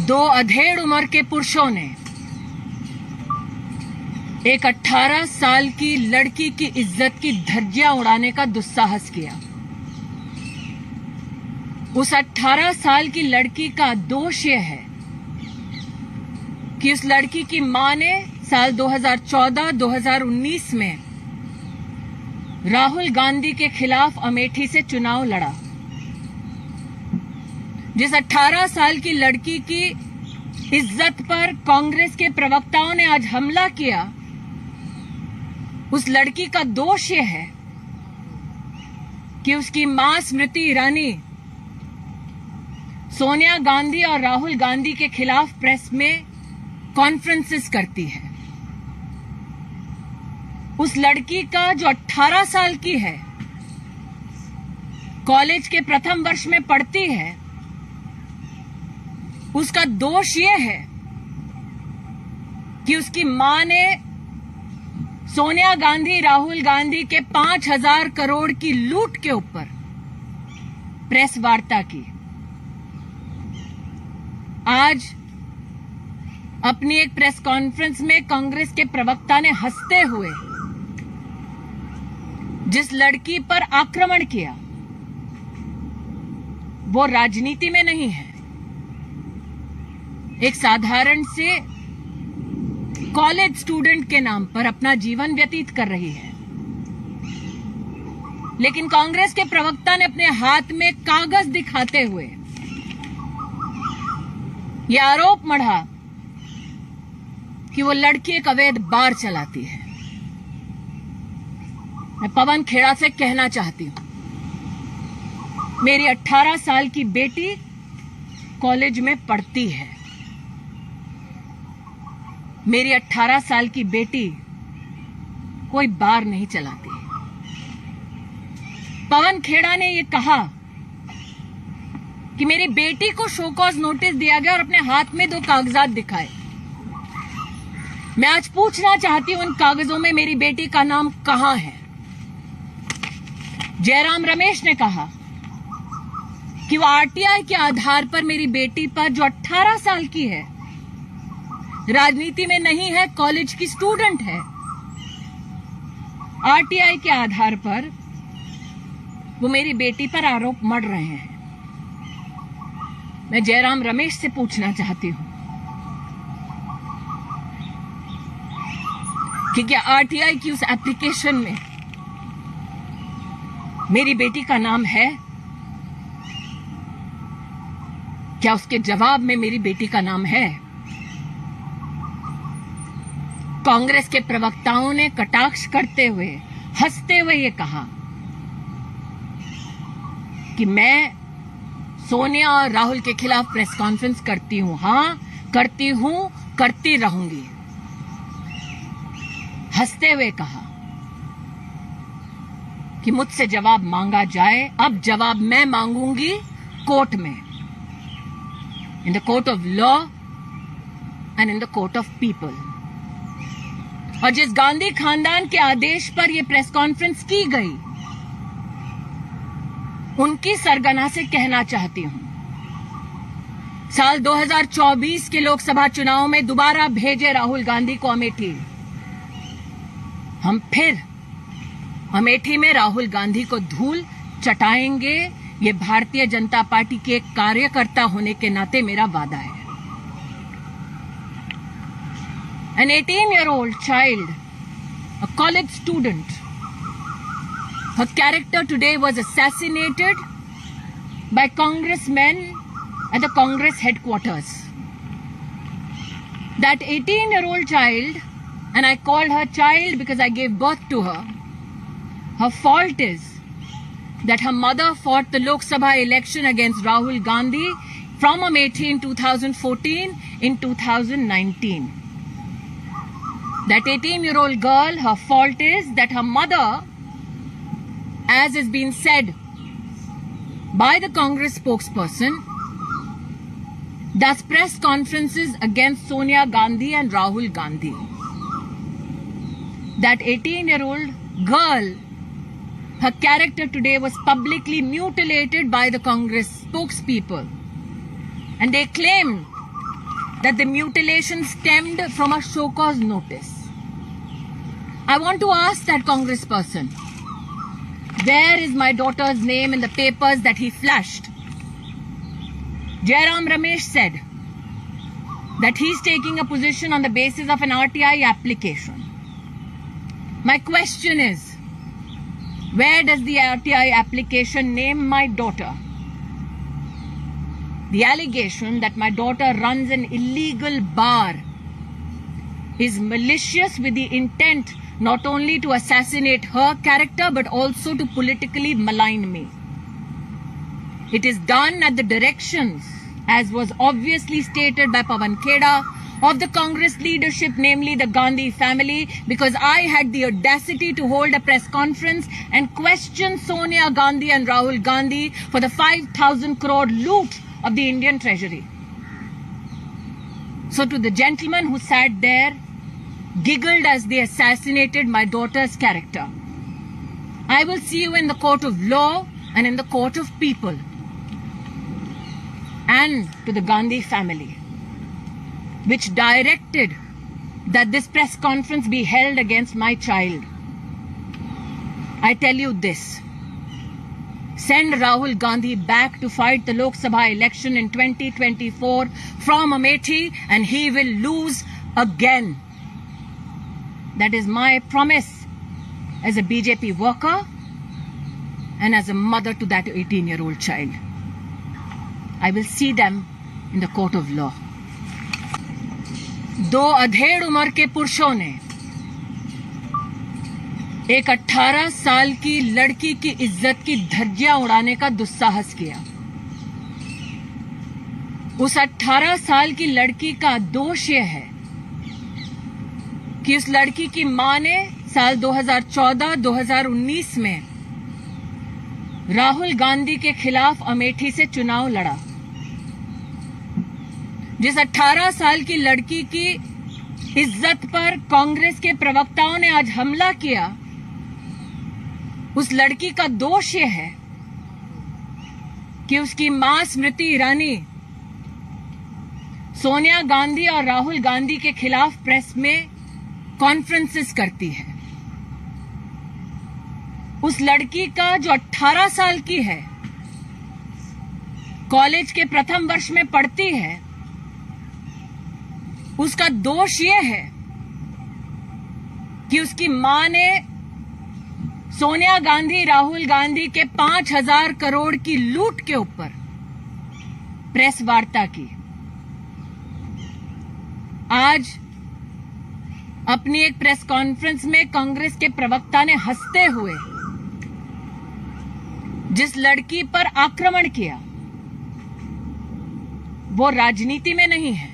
दो अधेड़ उम्र के पुरुषों ने एक 18 साल की लड़की की इज्जत की धज्जियां उड़ाने का दुस्साहस किया। उस 18 साल की लड़की का दोष यह है कि उस लड़की की मां ने साल 2014-2019 में राहुल गांधी के खिलाफ अमेठी से चुनाव लड़ा। जिस 18 साल की लड़की की इज्जत पर कांग्रेस के प्रवक्ताओं ने आज हमला किया, उस लड़की का दोष यह है कि उसकी मां स्मृति ईरानी सोनिया गांधी और राहुल गांधी के खिलाफ प्रेस में कॉन्फ्रेंसेस करती है। उस लड़की का जो 18 साल की है, कॉलेज के प्रथम वर्ष में पढ़ती है, उसका दोष यह है कि उसकी मां ने सोनिया गांधी राहुल गांधी के 5,000 करोड़ की लूट के ऊपर प्रेस वार्ता की। आज अपनी एक प्रेस कॉन्फ्रेंस में कांग्रेस के प्रवक्ता ने हंसते हुए जिस लड़की पर आक्रमण किया, वो राजनीति में नहीं है, एक साधारण से कॉलेज स्टूडेंट के नाम पर अपना जीवन व्यतीत कर रही है। लेकिन कांग्रेस के प्रवक्ता ने अपने हाथ में कागज दिखाते हुए यह आरोप मढ़ा कि वो लड़की एक अवैध बार चलाती है। मैं पवन खेड़ा से कहना चाहती हूं, मेरी 18 साल की बेटी कॉलेज में पढ़ती है। मेरी 18 साल की बेटी कोई बार नहीं चलाती। पवन खेड़ा ने यह कहा कि मेरी बेटी को शो कॉज नोटिस दिया गया और अपने हाथ में 2 कागजात दिखाए। मैं आज पूछना चाहती हूं, उन कागजों में मेरी बेटी का नाम कहां है? जयराम रमेश ने कहा कि वो आरटीआई के आधार पर मेरी बेटी पर, जो 18 साल की है, राजनीति में नहीं है, कॉलेज की स्टूडेंट है, आरटीआई के आधार पर वो मेरी बेटी पर आरोप मढ़ रहे हैं। मैं जयराम रमेश से पूछना चाहती हूं कि क्या आरटीआई की उस एप्लीकेशन में मेरी बेटी का नाम है? क्या उसके जवाब में मेरी बेटी का नाम है? कांग्रेस के प्रवक्ताओं ने कटाक्ष करते हुए, हंसते हुए ये कहा कि मैं सोनिया और राहुल के खिलाफ प्रेस कॉन्फ्रेंस करती हूं। हां, करती हूं, करती रहूंगी। हंसते हुए कहा कि मुझसे जवाब मांगा जाए। अब जवाब मैं मांगूंगी कोर्ट में, in the court of law and in the court of people. और जिस गांधी खानदान के आदेश पर यह प्रेस कॉन्फ्रेंस की गई, उनकी सरगना से कहना चाहती हूं, साल 2024 के लोकसभा चुनाव में दोबारा भेजे राहुल गांधी को अमेठी। हम फिर अमेठी में राहुल गांधी को धूल चटाएंगे। ये भारतीय जनता पार्टी के एक कार्यकर्ता होने के नाते मेरा वादा है। An 18-year-old child, a college student, her character today was assassinated by congressmen at the Congress headquarters. That 18-year-old child, and I called her child because I gave birth to her, her fault is that her mother fought the Lok Sabha election against Rahul Gandhi from Amethi in 2014 in 2019. That 18-year-old girl, her fault is that her mother, as is being said by the Congress spokesperson, does press conferences against Sonia Gandhi and Rahul Gandhi. That 18-year-old girl, her character today was publicly mutilated by the Congress spokespeople. And they claim that the mutilation stemmed from a show cause notice. I want to ask that congressperson, where is my daughter's name in the papers that he flashed? Jairam Ramesh said that he's taking a position on the basis of an RTI application. My question is, where does the RTI application name my daughter? The allegation that my daughter runs an illegal bar is malicious with the intent not only to assassinate her character but also to politically malign me. It is done at the directions, as was obviously stated by Pawan Kheda, of the Congress leadership, namely the Gandhi family, because I had the audacity to hold a press conference and question Sonia Gandhi and Rahul Gandhi for the 5,000 crore loot of the Indian treasury. So to the gentleman who sat there, giggled as they assassinated my daughter's character, I will see you in the court of law and in the court of people. And to the Gandhi family, which directed that this press conference be held against my child, I tell you this: send Rahul Gandhi back to fight the Lok Sabha election in 2024 from Amethi and he will lose again. That is my promise as a BJP worker and as a mother to that 18-year-old child. I will see them in the court of law. दो अधेड़ उम्र के पुरुषों ने एक 18 साल की लड़की की इज्जत की धज्जियां उड़ाने का दुस्साहस किया। उस 18 साल की लड़की का दोष यह है कि उस लड़की की मां ने साल 2014-2019 में राहुल गांधी के खिलाफ अमेठी से चुनाव लड़ा। जिस 18 साल की लड़की की इज्जत पर कांग्रेस के प्रवक्ताओं ने आज हमला किया, उस लड़की का दोष यह है कि उसकी मां स्मृति ईरानी सोनिया गांधी और राहुल गांधी के खिलाफ प्रेस में कॉन्फ्रेंसेस करती है। उस लड़की का जो 18 साल की है, कॉलेज के प्रथम वर्ष में पढ़ती है, उसका दोष यह है कि उसकी मां ने सोनिया गांधी राहुल गांधी के 5,000 करोड़ की लूट के ऊपर प्रेस वार्ता की। आज अपनी एक प्रेस कॉन्फ्रेंस में कांग्रेस के प्रवक्ता ने हंसते हुए जिस लड़की पर आक्रमण किया, वो राजनीति में नहीं है,